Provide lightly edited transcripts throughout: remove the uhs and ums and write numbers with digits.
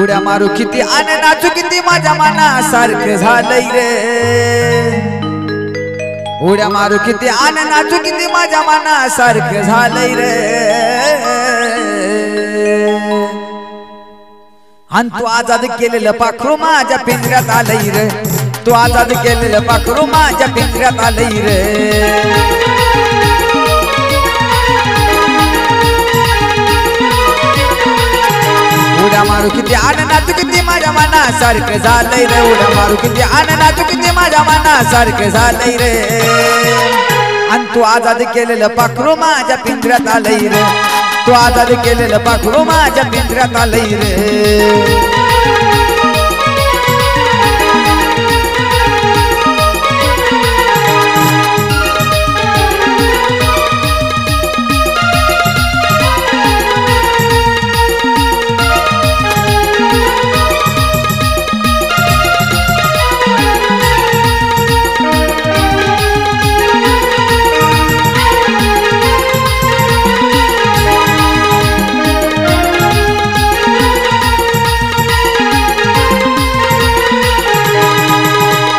उड्या मारू किती आणि नाचू किती माझ्या मनासारखं झालंय रे। उड्या मारू किती आणि नाचू किती माझ्या मनासारखं झालंय रे। आणि तू आजाद केलेलं पाखरू माझ्या पिंजऱ्यात आलंय रे। तू आजाद केलेलं पाखरू माझ्या पिंजऱ्यात आलंय रे। उड्या मारू किती आणि नाचू किती माझ्या मनासारखं झालंय रे। उड्या मारू किती आणि नाचू किती माझ्या मनासारखं झालंय रे। आणि तू आजाद केलेलं पाखरू माझ्या पिंजऱ्यात आलंय रे। तू आजाद केलेलं पाखरू माझ्या पिंजऱ्यात आलंय रे।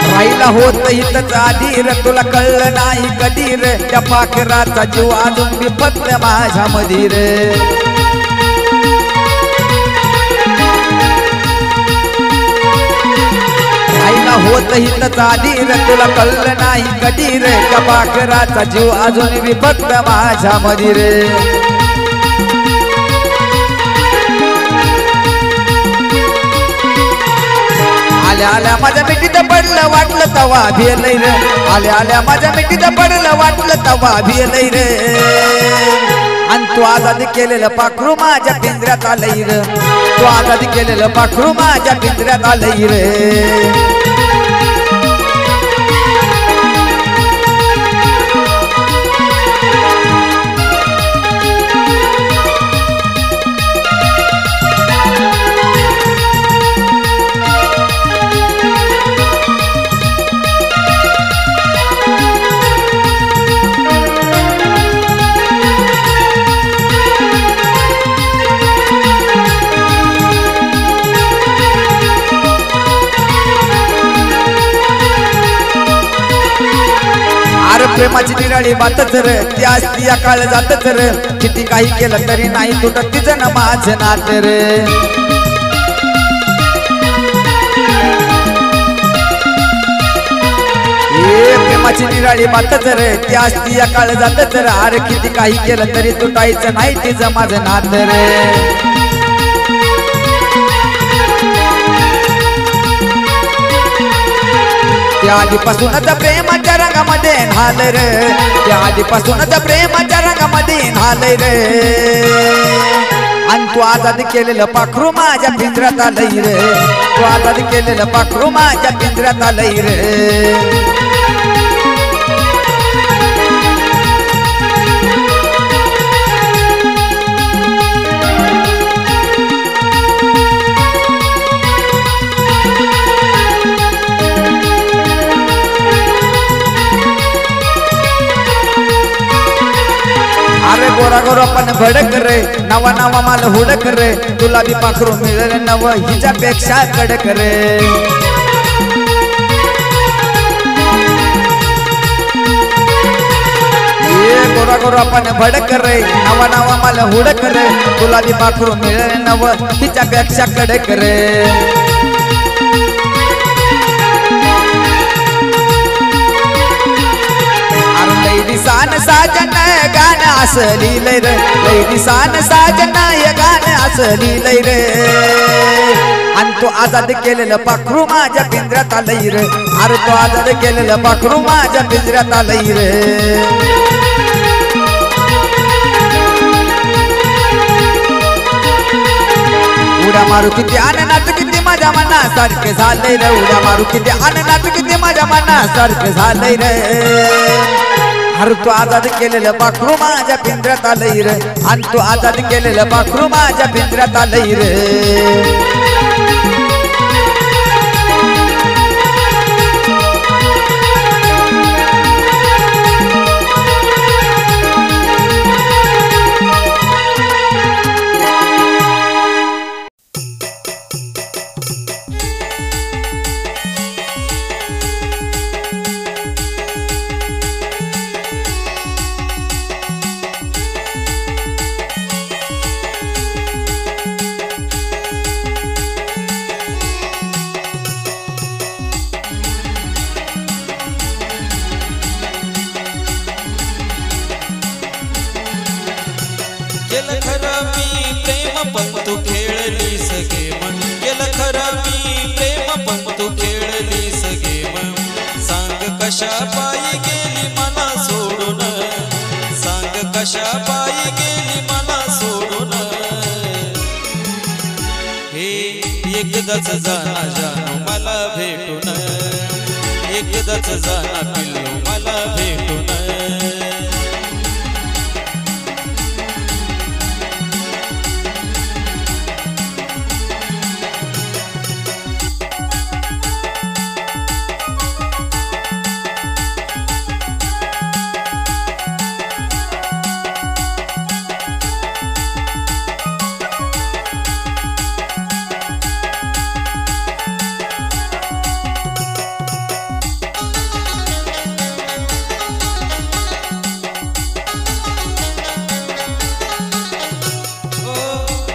राहिला होत इथंच आधी रे, तुला कळलं नाही कधी रे। त्या पाखराचा जीव अजून बिफतला माझ्या मधी रे। राहिला होत इथंच आधी रे, तुला कळलं नाही कधी रे। त्या पाखराचा जीव अजून बिफतला माझ्या मधी रे। आल्या आल्या माझ्या मिठीत पडलं वाटलं तवा भिलय रे। आल्या आल्या माझ्या मिठीत पडलं वाटलं तवा भिलय रे। आणि तू आजाद केलेलं पाखरू माझ्या पिंजऱ्यात आलंय रे। तू आजाद केलेलं पाखरू माझ्या पिंजऱ्यात आलंय रे। प्रेमाची निराळी बातच रे, ती असती या काळ जातच रे। किती काही केलं तरी नाही तुटत तिचं ना माझं नात रे। प्रेमाची निराळी बातच रे, ती असती या काळ जातच रे। अरे किती काही केलं तरी तुटायचं नाही तिचं माझं नात रे। त्या आधीपासूनच प्रेमाच्या रंगामध्ये न्हालय रे। त्या आधीपासूनच प्रेमाच्या रंगामध्ये न्हालय रे। आणि तू आजाद केलेलं पाखरू माझ्या पिंजऱ्यात आलंय रे। तू आजाद केलेलं पाखरू माझ्या पिंजऱ्यात आलंय रे। अरे गोरा गोरा पण भडक रे, नवा नवा माल हुडक रे। तुला बी पाखरू मिळेल नव हिच्यापेक्षा कडक रे। गोरा गोरा पण भडक रे, नवा नवा माल हुडक रे। तुला बी पाखरू मिळेल नव हिच्यापेक्षा कडक रे। दिसान साजन गाणं असं लिहिलंय रे। लय दिसान साजन गाणं असं लिहिलंय रे। आणि तू आजाद केलेलं पाखरू माझ्या पिंजऱ्यात आलंय रे। अरे तू आजाद केलेलं पाखरू माझ्या पिंजऱ्यात आलंय रे। उड्या मारू किती आणि नाचू किती माझ्या मनासारखं झालंय रे। उड्या मारू किती आणि नाचू किती माझ्या मनासारखं झालंय रे। अरे तू आजाद केलेलं पाखरू माझ्या पिंजऱ्यात आलंय रे। आणि तू आजाद केलेलं पाखरू माझ्या पिंजऱ्यात आलंय रे। खरं मी प्रेम पण तू खेळलीस गेम केलं खरं मी प्रेम पण तू खेळलीस गेम सांग कशा पायी गेली मला सोडून सांग कशा पायी गेली मला सोडून हे एकदाच जाना जानू मला भेटून एकदाच जाना पिल्लू मला भेटून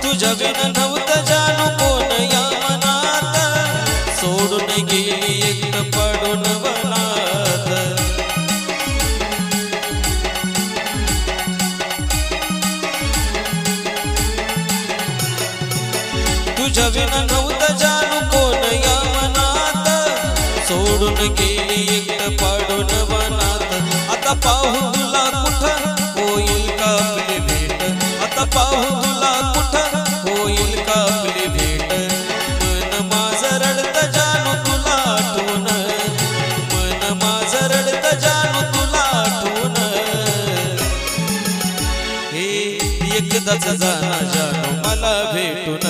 तुझ्या बिन नव्हतं जानू कोण या मनात सोडून गेली एकटं पडून वनात तुझ्या बिन नव्हतं जानू कोण या मनात सोडून गेली एकटं पडून वनात आता पाहू तुला कुठं होईल का आपली भेट आता पाहू तुला कुठं होईल का आपली भेट मन माझं रडतं जानू तुला आठवून मन माझं रडतं जानू तुला आठवून हे एकदाच जाना जानू मला भेटून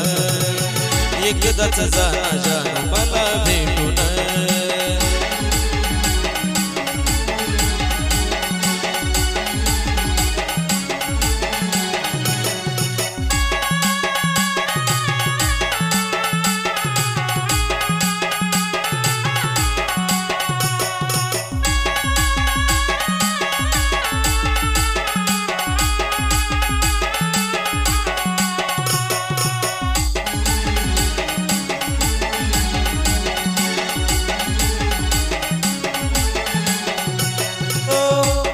एकदाच जाना जानू मला भेटून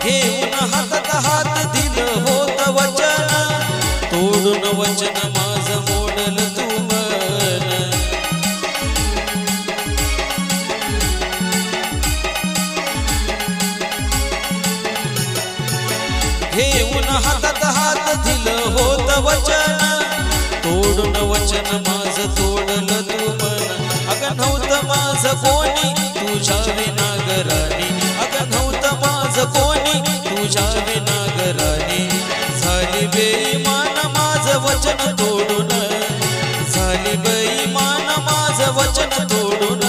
घेऊन हातात हात दिलं होत वचन तोडून वचन माझं मोडल तू मन घेऊन हातात हात दिलं होत वचन तोडून वचन माझं तोडल तू मन अगं नव्हतं माझं कोणी तुझ्या विनागरानी अगं नव्हतं माझं कोणी तुझ्या विनागरानी झाली बेईमान माझं वचन तोडून झाली बेईमान माझं वचन तोडून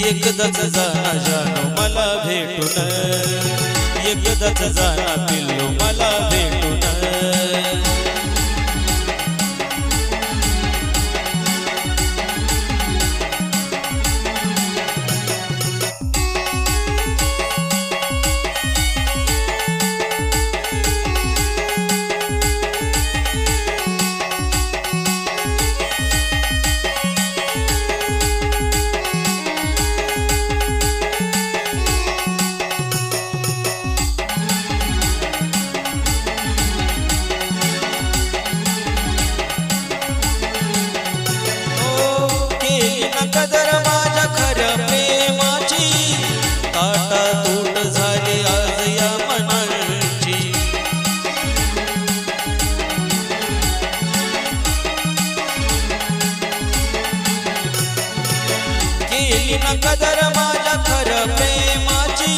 एकदाच जाना जानू मला भेटून एकदाच जाना पिल्लू मला भेटून कदर माझ्या खऱ्या प्रेमाची ताटा तूट झाली आज या मनाची केली ना कदर माझ्या खऱ्या प्रेमाची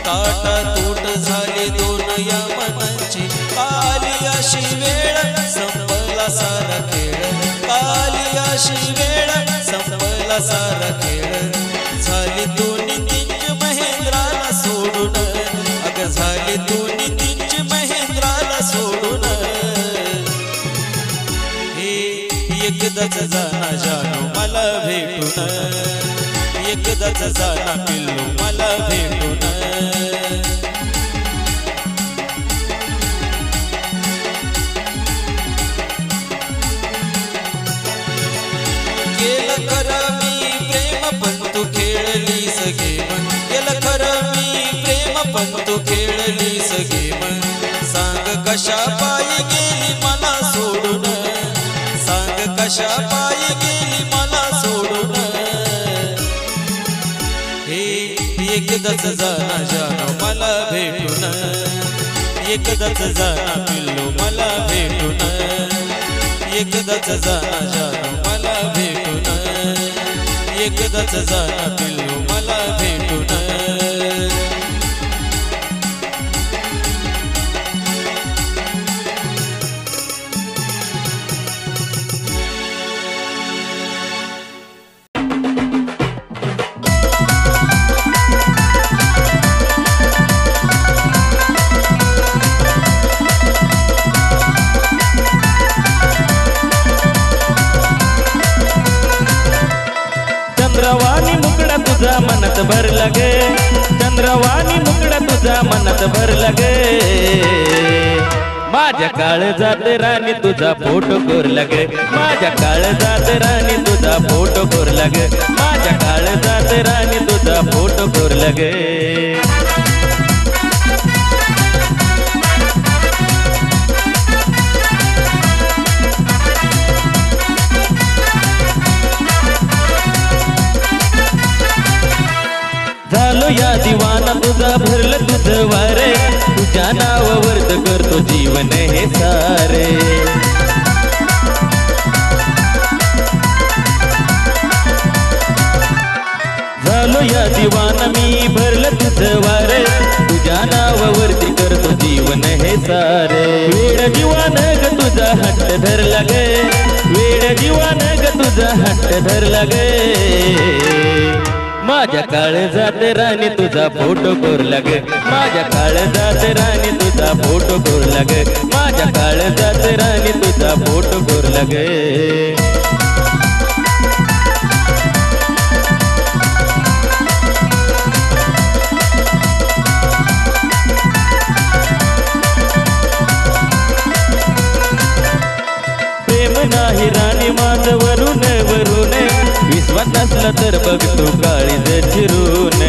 ताटा तूट झाली दोन या मनाची आली अशी वेळ संपला सारा खेळ आली अशी वेळ संपला सारा खेळ झाली दोन्ही तीच महेंद्राला सोडून अगं झाली दोन्ही तीच महेंद्राला सोडून हे एकदाच जाना जानू मला भेटून एकदाच जाना पिल्लू मला भेटून केलं खरं मी प्रेम पण तू खेळलीस गेम केलं खरं मी प्रेम पण तू खेळलीस गेम कशा पायी गेली मला सोडून, सांग कशा पायी गेली मला सोडून. हे एकदाच जाना जानो मला भेटून, एकदाच जाना पिल्लू मला भेटून, एकदाच जाना जानो मला भेटून, एकदाच जाना पिल्लू मला भेटून. चंद्रवाणी मुकड़ा तुझा मनात भरला गे, चंद्रवाणी मुकड़ा तुझा मनात भरला गे. माझ्या काळजात राणी तुझा फोटो कोरला गे, माझ्या काळजात राणी तुझा फोटो कोरला गे, माझ्या काळजात राणी तुझा फोटो कोरला गे. झालो या दिवाना तुझा भरलं तुझं वारे, तुझ्या नावावर करतो जीवन हे सारे. झालो या दिवाना मी भरलं तुझं वारे, तुझ्या नावावरती करतो जीवन हे सारे. वेड जीवन ग तुझा हट्ट धरला गे, वेड जीवन ग तुझा हट्ट धरला गे. माझ्या काळजात राणी तुझा फोटो कोरला गे, माझ्या काळजात राणी तुझा फोटो कोरला गे, माझ्या काळजात राणी तुझा फोटो कोरला गे. प्रेम नाही राणी माझं वरून वरून, विश्वास नसला तर बघ तू काळीज चिरून.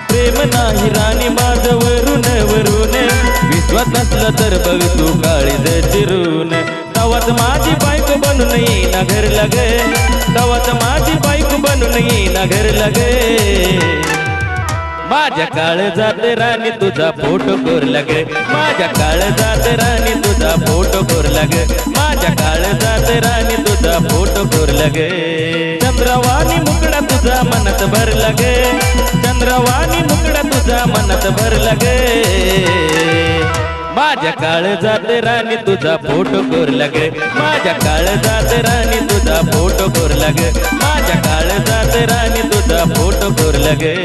प्रेम नाही राणी माझं वरून वरून, विश्वास नसला तर बघ तू काळीज चिरून. तवाच माझी बायको बनून येईना घर लागे, तवाच माझी बायको बनून येईना घर लागे. माझ्या काळजात राणी तुझा फोटो कोरला गे, माझ्या काळजात राणी तुझा फोटो कोरला गे, माझ्या काळजात राणी तुझा फोटो कोरला गे. चंद्रवाणी मुकड़ा तुझा मनात भरला गे, चंद्रवाणी मुकड़ा तुझा मनात भरला गे. माझ्या काळजात राणी तुझा फोटो कोरला गे, माझ्या काळजात राणी तुझा फोटो कोरला गे, माझ्या काळजात राणी तुझा फोटो कोरला गे.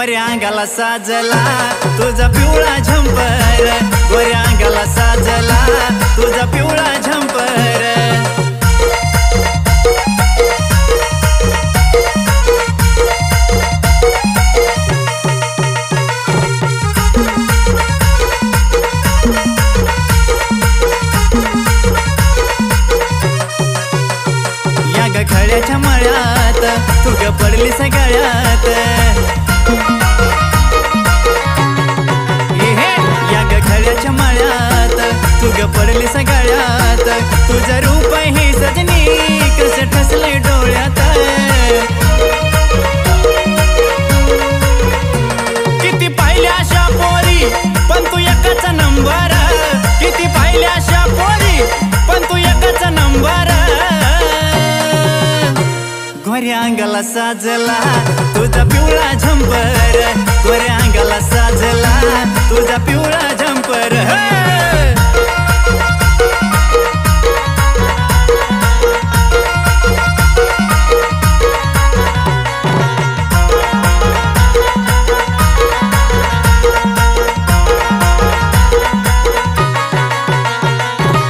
गोऱ्या अंगाला साजला तुझा पिवळा झंपर, गोऱ्या अंगाला साजला तुझा पिवळा झंपर. या ग खळ्याच्या मळ्यात तू ग पडली सगळ्यात, या ग खळ्याच्या मळ्यात तू ग पडली सगळ्यात. तुझं रूप हे सजनी कसं ठसले डोळ्यात. किती पाहिल्या अशा पोरी पण तू एकाचा नंबर, किती पाहिल्या अशा पोरी पण तू एकाचा नंबर. गोऱ्या अंगाला साजला तुझा पिवळा झंपर, गोऱ्या अंगाला साजला तुझा पिवळा झंपर.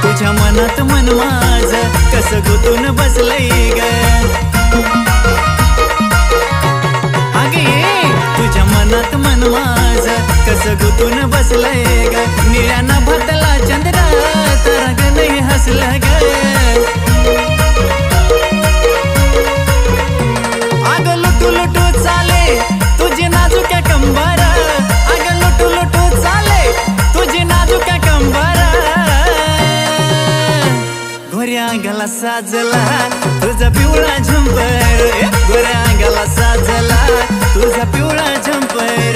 तुझ्या मनात मन माझ कसं गुतून बसलंय ग, तुझ्या मनात मन माझ कसं गुतून बसलंय ग. निळ्यानं भरतला चंद्र तर ग नाही हसलं ग. अग लुटू लुटू चाले तुझी नाजुक्या कंबर, अग लुटू लुटू चाले तुझी नाजुक्या कंबर. गोऱ्या अंगाला साजला तुझा पिवळा झंपर, गोऱ्या अंगाला साजला तुझा पिवळा झंपर.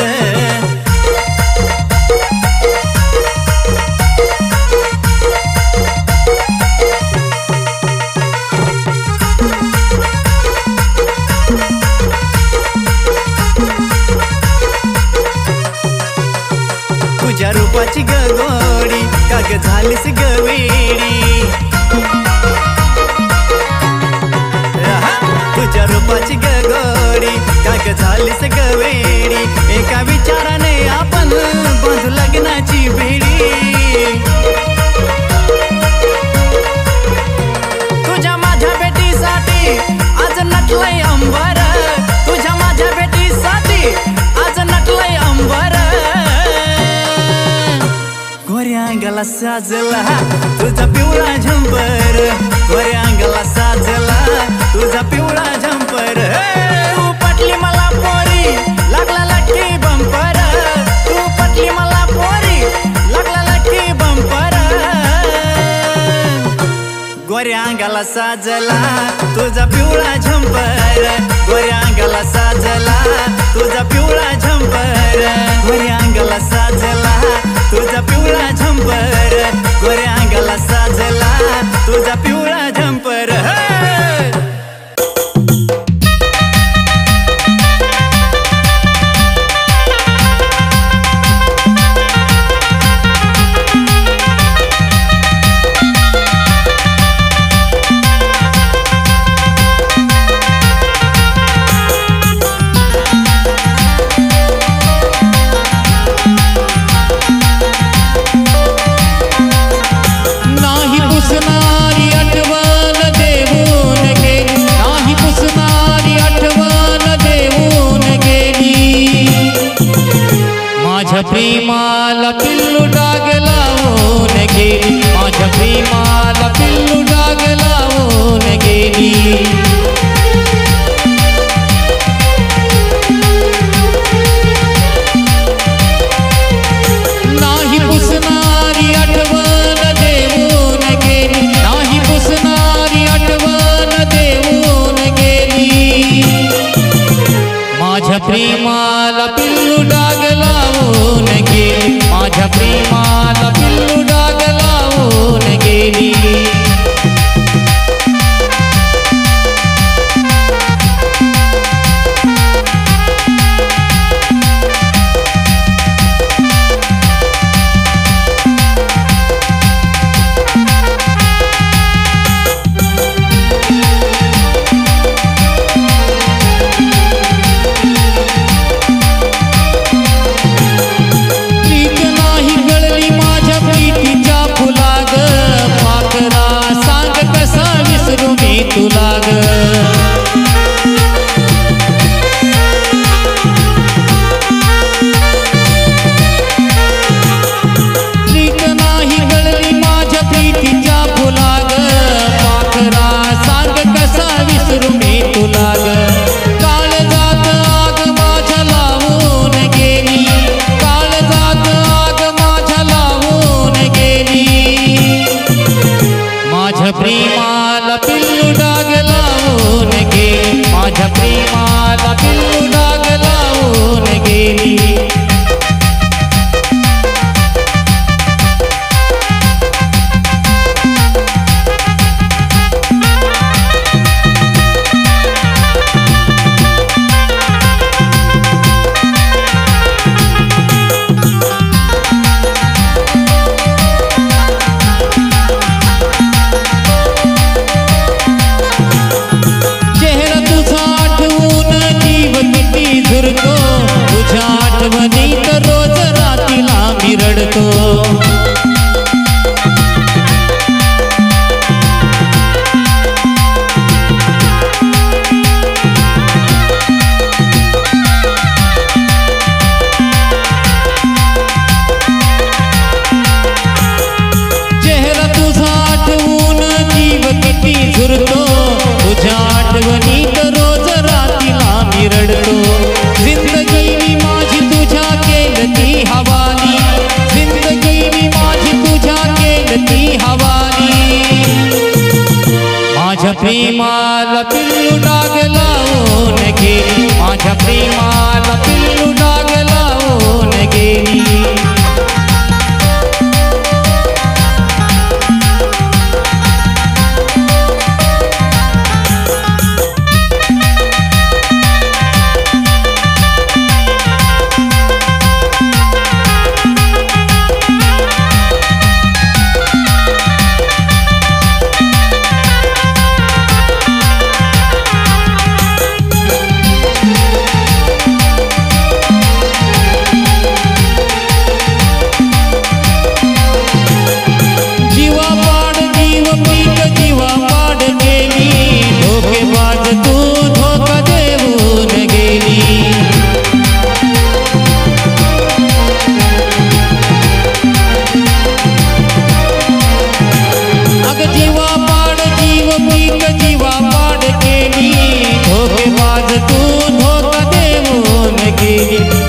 तुझ्या रूपाची गगोडी काग झालीस गवेडी, तुझ्या रूपाची गगोडी काग झालीस गवेडी. एका विचाराने आपण बांधू लग्नाची बेडी. तुझ्या माझ्या भेटीसाठी आज नटलंय अंबर, तुझ्या माझ्या भेटीसाठी आज नटलंय अंबर. गोऱ्या अंगाला साजला तुझा पिवळा झंपर, गोऱ्या अंगाला साजला तुझा पिवळा झंपर. तू पटली मला पोरी लागला लक्की बंपर, तू पटली मला पोरी लागला लक्की बंपर. गोऱ्या अंगाला साजला तुझा पिवळा झंपर, गोऱ्या अंगाला साजला तुझा पिवळा झंपर. गोऱ्या अंगाला साजला तुझा पिवळा झंपर, गोऱ्या अंगाला साजला तुझा पिवळा झंपर. प्रेमाला पिल्लू डाग लावून गेली, माझ्या प्रेमाला पिल्लू डाग लावून गेली. नाही पुसणारी आठवण देऊन गेली, नाही पुसणारी आठवण देऊन गेली. माझ्या प्रेमाला पिल्लू डाग लावून गेली, माझ्या प्रेमाला पिल्लू डाग लावून गेली. प्रेमाला पिल्लू डाग लावून गेली, माझ्या प्रेमाला पिल्लू डाग लावून गेली.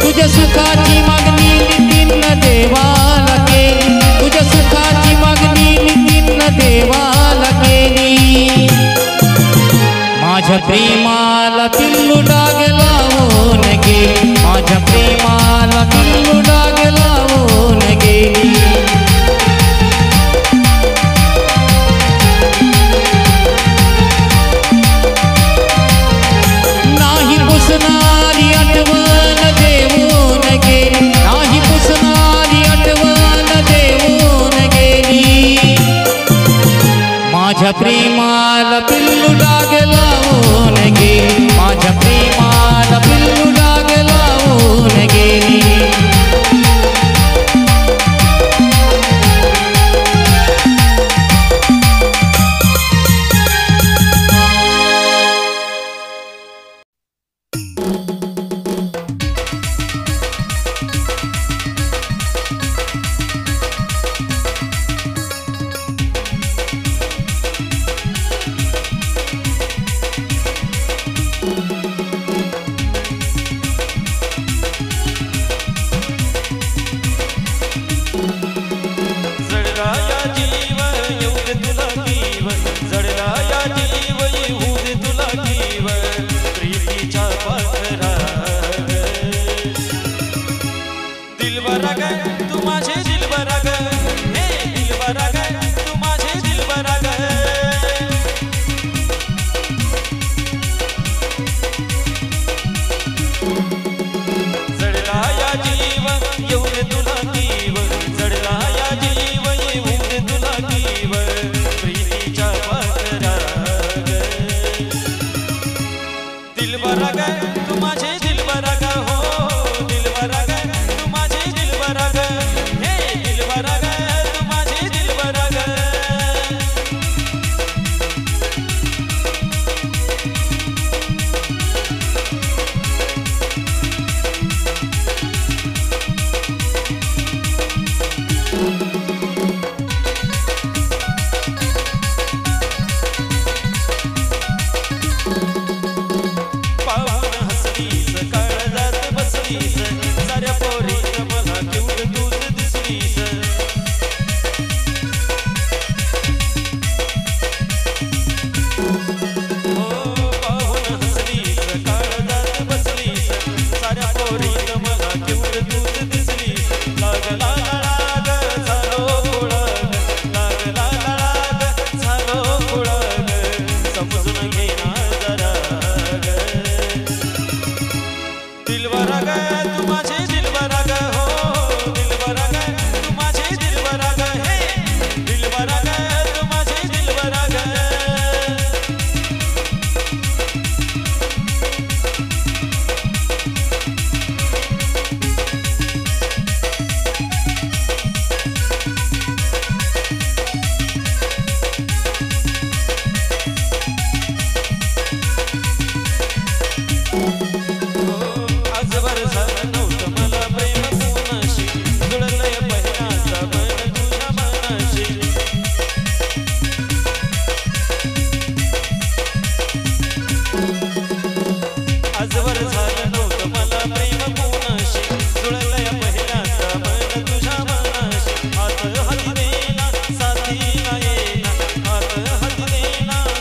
तुझ्या सुखाची मागणी नितीन देवाला केली, तुझ्या सुखाची मागणी नितीन देवाला केली. माझ्या प्रेमाला पिल्लू डाग लावून गेली, माझ्या प्रेमाला पिल्लू डाग लावून गेली. नाही पुसणारी आठवण देऊन गेली, नाही पुसणारी आठवण देऊन गेली. माझ्या प्रेमाला पिल्लू डाग लावून गेली, माझ्या प्रेमाला पिल्लू डाग लावून गेली.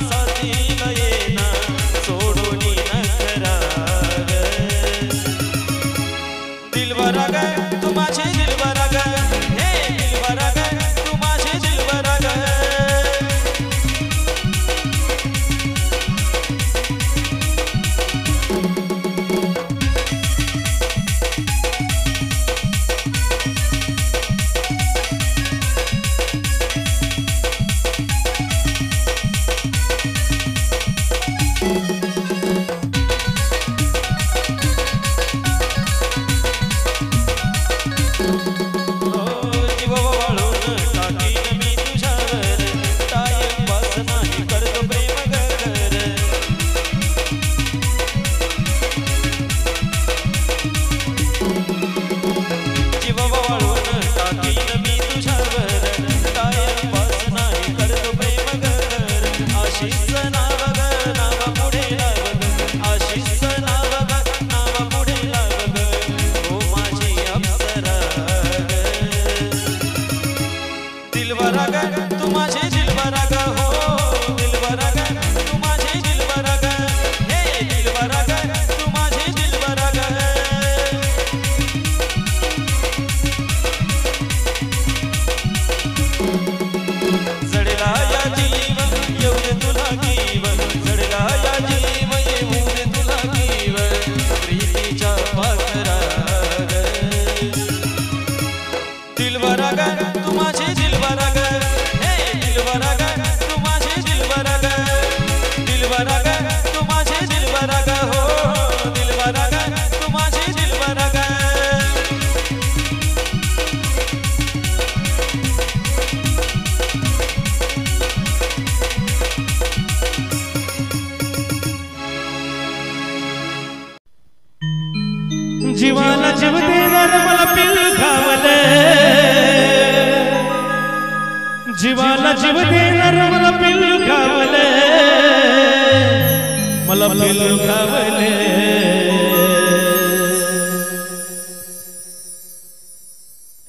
साथी जीवाला जीव देणार मला पिल्लू खावले, जीवाला जीव देणार मला पिल्लू खावले, मला पिल्लू खावले.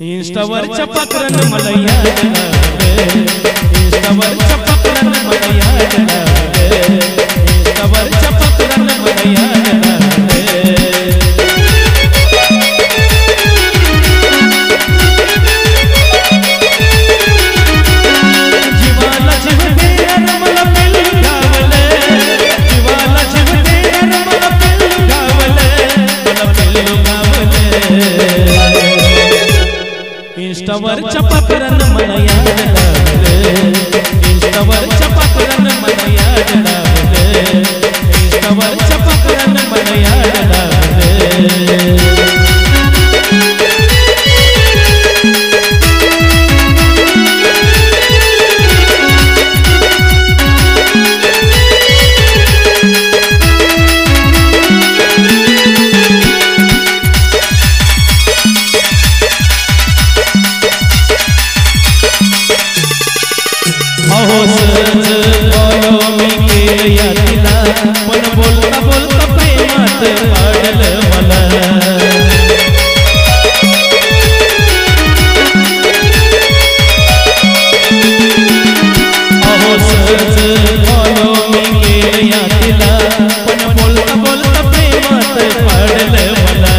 इंस्टावरच्या पाखरानं मला याद लागले, इंस्टावरच्या पाखरानं मला याद लागले, इंस्टावरच्या पाखरानं मला याद लागले. जीवाला जीव देणार मला पिल्लू खावले, जीवाला जीव देणार मला पिल्लू खावले, मला पिल्लू खावले. इंस्टावरच्या पाखरानं मला याद लागले, इंस्टावरच्या पाखरानं मला याद लागले, इंस्टावरच्या पाखरानं मला याद लागले. पण बोलता बोलता प्रेमात पाडलं मला. अहो सहज फॉलो मी केलं या तिला, पण बोलता बोलता प्रेमात पाडलं मला.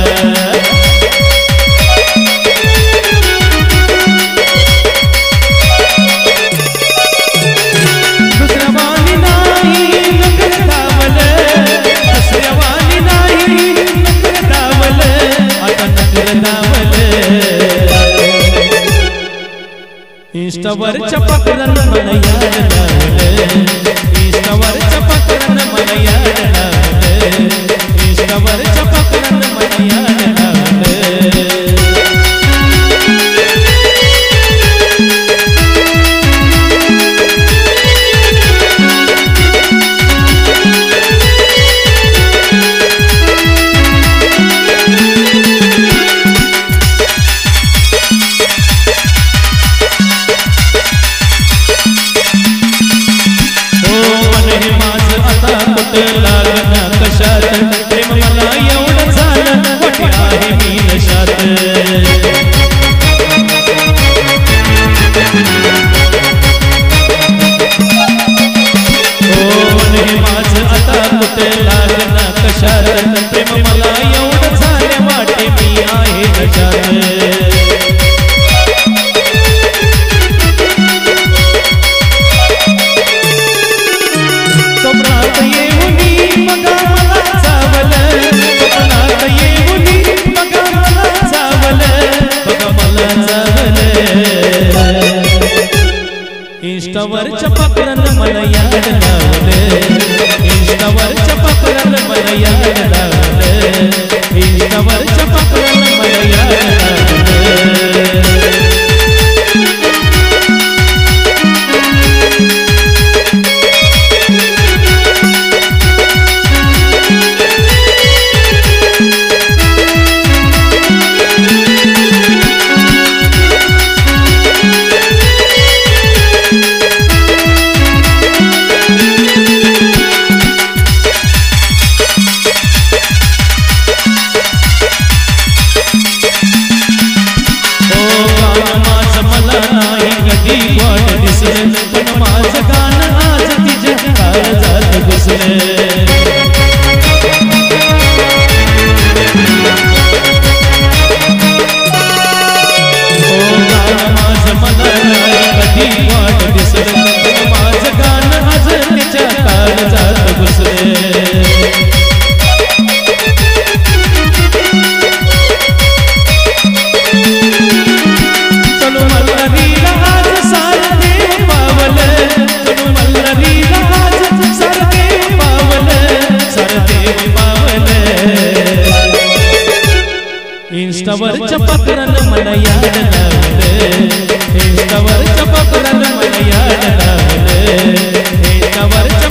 इंस्टावरच्या पाखरानं मला याद लागले, इंस्टावरच्या पाखरानं मला याद लागले, इंस्टावरच्या पाखरानं मला याद लागले. लागना कशात प्रेम मला एवढं झालं, वाटे आहे मी नशात. हो मन हे माझं आता कुठे लागना कशात, प्रेम मला एवढं झालं, वाटे मी आहे नशात. स्वप्नात येऊनी बघा मला चावलं, स्वप्नात येऊनी बघा मला चावलं, बघा मला चावलं. इंस्टावरच्या पाखरानं मला याद लागले, इंस्टावरच्या पाखरानं मला याद लागले, इंस्टावरच्या पाखरानं मला याद लागले. पण माझं गाणं आज तिच्या काळजात घुसलं. हो गाणं माझं मला कधी वाट दिसलं, पण माझं गाणं आज तिच्या काळजात घुसलं. इंस्टावरच्या पाखरानं मला याद लागलं, इंस्टावरच्या पाखरानं मला याद लागलं, इंस्टावरच्या